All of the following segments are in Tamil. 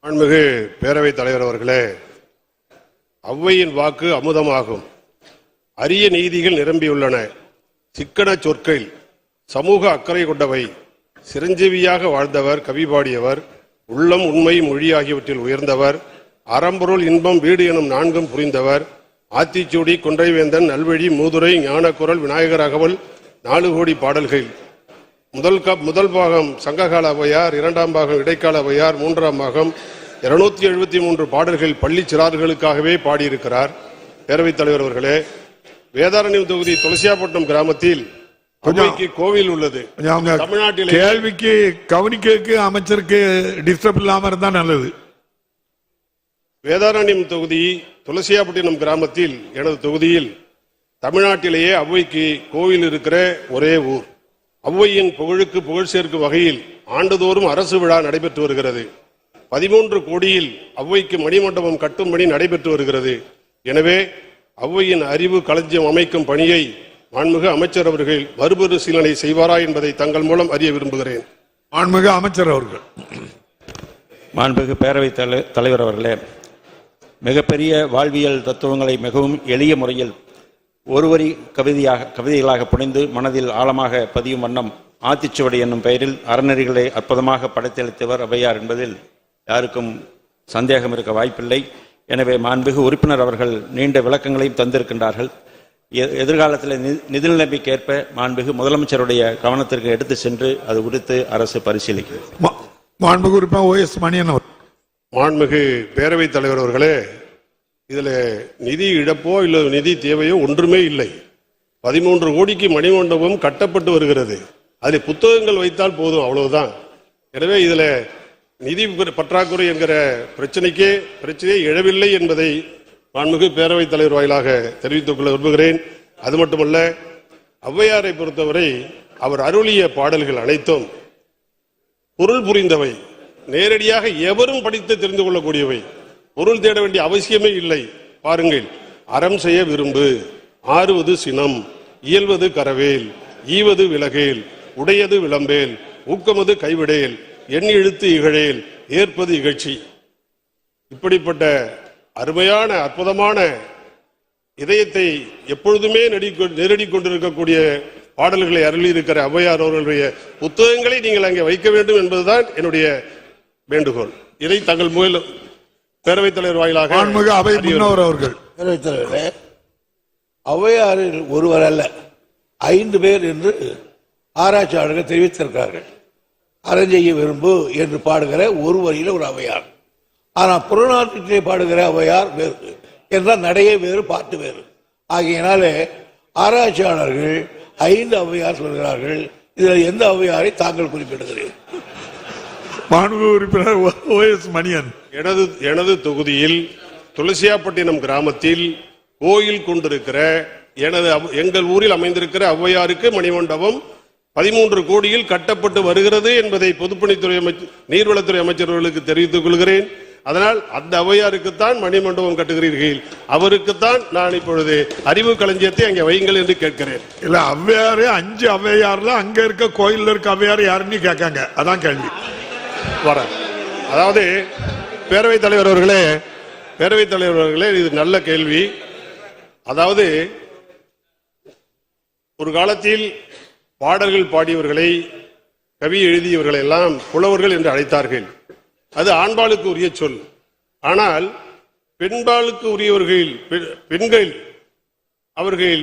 மாண்புமிகு பேரவைத் தலைவர் அவர்களே, ஔவையின் வாக்கு அமுதமாகும். அரிய நீதிகள் நிரம்பியுள்ளன. சிக்கன சொற்கள், சமூக அக்கறை கொண்டவை. சிரஞ்சீவியாக வாழ்ந்தவர், கவி பாடியவர், உள்ளம் உண்மை மொழி ஆகியவற்றில் உயர்ந்தவர், அறம்பொருள் இன்பம் வீடு எனும் நான்கும் புரிந்தவர், ஆத்திச்சூடி கொன்றைவேந்தன் நல்வழி மூதுரை ஞானக்குரல் விநாயகர் அகவல் 4 கோடி பாடல்கள். முதல் பாகம் சங்ககால ஔவையார், 2ஆம் பாகம் இடைக்கால ஔவையார், 3ஆம் பாகம் 273 பாடல்கள் பள்ளி சிறார்களுக்காகவே பாடியிருக்கிறார். பேரவைத் தலைவர் அவர்களே, வேதாரண்யம் தொகுதி துளசியாப்பட்டினம் கிராமத்தில் கோவில் உள்ளது. தமிழ்நாட்டில் கேள்விக்கு கவனிக்க அமைச்சருக்கு டிஸ்டர்ப் இல்லாம இருந்தா நல்லது. வேதாரண்யம் தொகுதி துளசியாப்பட்டினம் கிராமத்தில், எனது தொகுதியில், தமிழ்நாட்டிலேயே ஔவைக்கு கோவில் இருக்கிற ஒரே ஊர். ஔவையின் புகழுக்கு புகழ் சேர்க்கும் வகையில் ஆண்டுதோறும் அரசு விழா நடைபெற்று வருகிறது. 13 கோடியில் ஔவைக்கு மணிமண்டபம் கட்டும் பணி நடைபெற்று வருகிறது. எனவே ஔவையின் அறிவு களஞ்சியம் அமைக்கும் பணியை மாண்புமிகு அமைச்சர் அவர்கள் மறுபரிசீலனை செய்வாரா என்பதை தங்கள் மூலம் அறிய விரும்புகிறேன். மாண்புமிகு அமைச்சர் அவர்கள். மாண்புமிகு பேரவைத் தலைவர் அவர்களே, மிகப்பெரிய வாழ்வியல் தத்துவங்களை மிகவும் எளிய முறையில் ஒருவரி கவிதைகளாக புனைந்து மனதில் ஆழமாக பதியும் வண்ணம் ஆத்திச்சுவடி என்னும் பெயரில் அறநெறிகளை அற்புதமாக படைத்தளித்தவர் ஔவையார் என்பதில் யாருக்கும் சந்தேகம் இருக்க வாய்ப்பில்லை. எனவே மாண்புமிகு உறுப்பினர் அவர்கள் நீண்ட விளக்கங்களையும் தந்திருக்கின்றார்கள். எதிர்காலத்தில் நிதி நிலைமைக்கேற்ப மாண்புமிகு முதலமைச்சருடைய கவனத்திற்கு எடுத்து சென்று அது குறித்து அரசு பரிசீலிக்கிறது. மாண்புமிகு உறுப்பினர் OS மணியன். மாண்புமிகு பேரவைத் தலைவர் அவர்களே, இதுல நிதி இழப்போ இல்ல நிதி தேவையோ ஒன்றுமே இல்லை. 13 கோடிக்கு மணிமண்டபம் கட்டப்பட்டு வருகிறது. அதில் புத்தகங்கள் வைத்தால் போதும், அவ்வளவுதான். எனவே இதுல நிதி பற்றாக்குறை என்கிற பிரச்சனையே எழவில்லை என்பதை மாண்புமிகு பேரவைத் தலைவர் வாயிலாக தெரிவித்துக் கொள்ள விரும்புகிறேன். அது மட்டுமல்ல, ஔவையாரை பொறுத்தவரை அவர் அருளிய பாடல்கள் அனைத்தும் பொருள் புரிந்தவை, நேரடியாக எவரும் படித்து தெரிந்து கொள்ளக்கூடியவை, பொருள் தேட வேண்டிய அவசியமே இல்லை. பாருங்கள், அறம் செய்ய விரும்பு, ஆறுவது சினம், இயல்வது கரவேல், ஈவது விலகேல், உடையது விளம்பேல், ஊக்கமது கைவிடேல், எண் இழுத்து இகழேல், ஏற்பது இகழ்ச்சி. இப்படிப்பட்ட அருமையான அற்புதமான இதயத்தை எப்பொழுதுமே நெருடி கொண்டிருக்கக்கூடிய பாடல்களை அருளி இருக்கிற ஔவையார் அவர்களுடைய புத்தகங்களை நீங்கள் அங்கே வைக்க வேண்டும் என்பதுதான் என்னுடைய வேண்டுகோள். இதை தங்கள் மூலம் பேரவைத் தலைவர் வாயிலாக அவர்கள். பேரவைத் தலைவரே, ஔவையாரில் ஒருவர் அல்ல 5 பேர் என்று ஆராய்ச்சியாளர்கள் தெரிவித்திருக்கிறார்கள். அறஞ்செய்ய விரும்பு என்று பாடுகிற ஒரு வரியில ஒரு ஔவையார். ஆனால் புறநானூற்றிலே பாடுகிற ஔவையார் வேறு என்றால் நடையே வேறு, பாட்டு வேறு. ஆகையினாலே ஆராய்ச்சியாளர்கள் 5 ஔவையார் சொல்கிறார்கள். இதில் எந்த ஔவையாரை தாங்கள் குறிப்பிடுகிறீர்கள்? மாண்புமிகு உறுப்பினர் OS மணியன். எனது தொகுதியில் துளசியாப்பட்டினம் கிராமத்தில் கோயில் கொண்டிருக்கிற எங்கள் ஊரில் அமைந்திருக்கிற ஔவையாருக்கு மணிமண்டபம் 13 கோடியில் கட்டப்பட்டு வருகிறது என்பதை பொதுப்பணித்துறை நீர்வளத்துறை அமைச்சர்களுக்கு தெரிவித்துக் கொள்கிறேன். அதனால் அந்த ஔவையாருக்குத்தான் மணிமண்டபம் கட்டுகிறீர்கள், அவருக்குத்தான் நான் இப்பொழுது அறிவு களஞ்சியத்தை அங்கே வையுங்கள் என்று கேட்கிறேன். இல்ல, ஔவையாரு 5 ஔவையார்ல அங்க இருக்க கோயில்ல இருக்க ஔவையார் யாருன்னு கேட்காங்க, அதான் கேள்வி. அதாவது பேரவைத் தலைவர் அவர்களே, இது நல்ல கேள்வி. அதாவது ஒரு காலத்தில் பாடல்கள் பாடியவர்களை, கவி எழுதியவர்களை எல்லாம் புலவர்கள் என்று அழைத்தார்கள். அது ஆண்பாளுக்கு உரிய சொல். ஆனால் பெண்பாளுக்கு உரியவர்கள், பெண்கள் அவர்கள்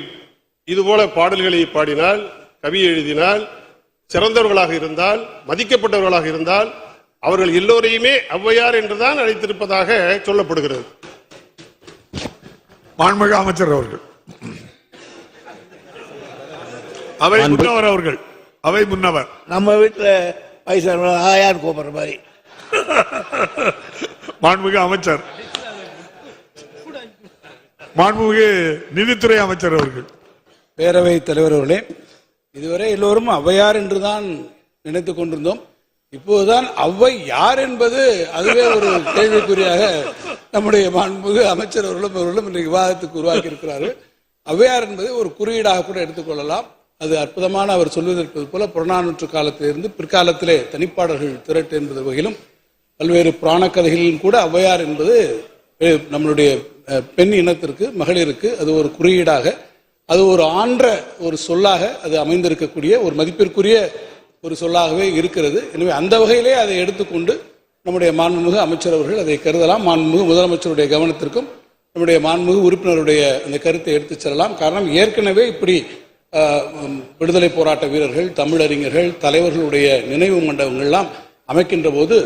இதுபோல பாடல்களை பாடினால், கவி எழுதினால், சிறந்தவர்களாக இருந்தால், மதிக்கப்பட்டவர்களாக இருந்தால் அவர்கள் எல்லோரையுமே ஔவையார் என்றுதான் அழைத்திருப்பதாக சொல்லப்படுகிறது. மாண்புமிகு அமைச்சர் அவர்கள். அவை முன்னவர் அவர்கள். அவை முன்னவர். நம்ம வீட்டுல வயசான ஆயார் கூப்பிடுற மாதிரி. மாண்புமிகு அமைச்சர். மாண்புமிகு நிதித்துறை அமைச்சர் அவர்கள். பேரவைத் தலைவர் அவர்களே, இதுவரை எல்லோரும் ஔவையார் என்றுதான் நினைத்துக் கொண்டிருந்தோம். இப்போதுதான் ஔவை யார் என்பது அதுவே ஒரு கேள்விக்குறியாக நம்முடைய மாண்புமிகு அமைச்சர் அவர்களும் இன்றைக்கு விவாதத்துக்கு உருவாக்கி இருக்கிறார்கள். ஔவையார் என்பது ஒரு குறியீடாக கூட எடுத்துக்கொள்ளலாம். அது அற்புதமான அவர் சொல்வதற்கு போல புறநானூற்று காலத்திலிருந்து பிற்காலத்திலே தனிப்பாடல்கள் திரட்டு என்பது வகையிலும் பல்வேறு புராண கதைகளிலும் கூட ஔவையார் என்பது நம்மளுடைய பெண் இனத்திற்கு, மகளிருக்கு அது ஒரு குறியீடாக, அது ஒரு ஆன்ற ஒரு சொல்லாக அது அமைந்திருக்கக்கூடிய ஒரு மதிப்பிற்குரிய ஒரு சொல்லாகவே இருக்கிறது. எனவே அந்த வகையிலே அதை எடுத்துக்கொண்டு நம்முடைய மாண்புமிகு அமைச்சர் அவர்கள் அதை கருதலாம். மாண்புமிகு முதலமைச்சருடைய கவனத்திற்கும் நம்முடைய மாண்புமிகு உறுப்பினருடைய அந்த கருத்தை எடுத்துச் செல்லலாம். காரணம், ஏற்கனவே இப்படி விடுதலை போராட்ட வீரர்கள், தமிழறிஞர்கள், தலைவர்களுடைய நினைவு மண்டபங்கள்லாம் அமைக்கின்ற போது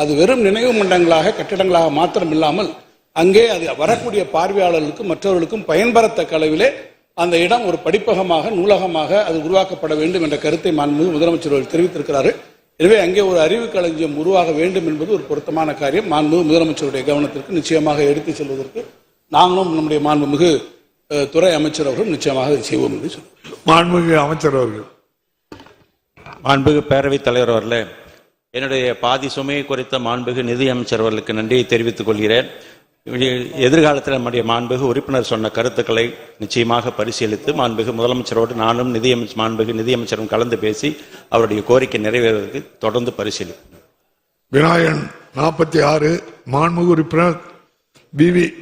அது வெறும் நினைவு மண்டபங்களாக, கட்டிடங்களாக மாத்திரம் இல்லாமல் அங்கே அது வரக்கூடிய பார்வையாளர்களுக்கும் மற்றவர்களுக்கும் பயன்பெறத்தக்க அளவிலே அந்த இடம் ஒரு படிப்பகமாக, நூலகமாக அது உருவாக்கப்பட வேண்டும் என்ற கருத்தை மாண்புமிகு முதலமைச்சர் அவர்கள் தெரிவித்திருக்கிறார்கள். எனவே அங்கே ஒரு அறிவு களஞ்சியம் உருவாக வேண்டும் என்பது ஒரு பொருத்தமான காரியம். மாண்புமிகு முதலமைச்சருடைய கவனத்திற்கு நிச்சயமாக எடுத்துச் செல்வதற்கு நாங்களும் நம்முடைய மாண்புமிகு துறை அமைச்சர் அவர்கள் நிச்சயமாக அதை செய்வோம் என்று சொல்லுவோம். மாண்புமிகு அமைச்சர் அவர்கள். மாண்புமிகு பேரவைத் தலைவர் அவர்களே, என்னுடைய பாதி சுமையை குறித்த மாண்புமிகு நிதி அமைச்சர் அவர்களுக்கு நன்றியை தெரிவித்துக் கொள்கிறேன். எதிர்காலத்தில் நம்முடைய மாண்புமிகு உறுப்பினர் சொன்ன கருத்துக்களை நிச்சயமாக பரிசீலித்து மாண்புமிகு முதலமைச்சரோடு நானும் மாண்புமிகு நிதியமைச்சரும் கலந்து பேசி அவருடைய கோரிக்கை நிறைவேறுவதற்கு தொடர்ந்து பரிசீலிப்போம். விநாயகன் 46 மாண்புமிகு உறுப்பினர்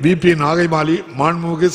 VP நாகைமாலி, மாண்புமிகு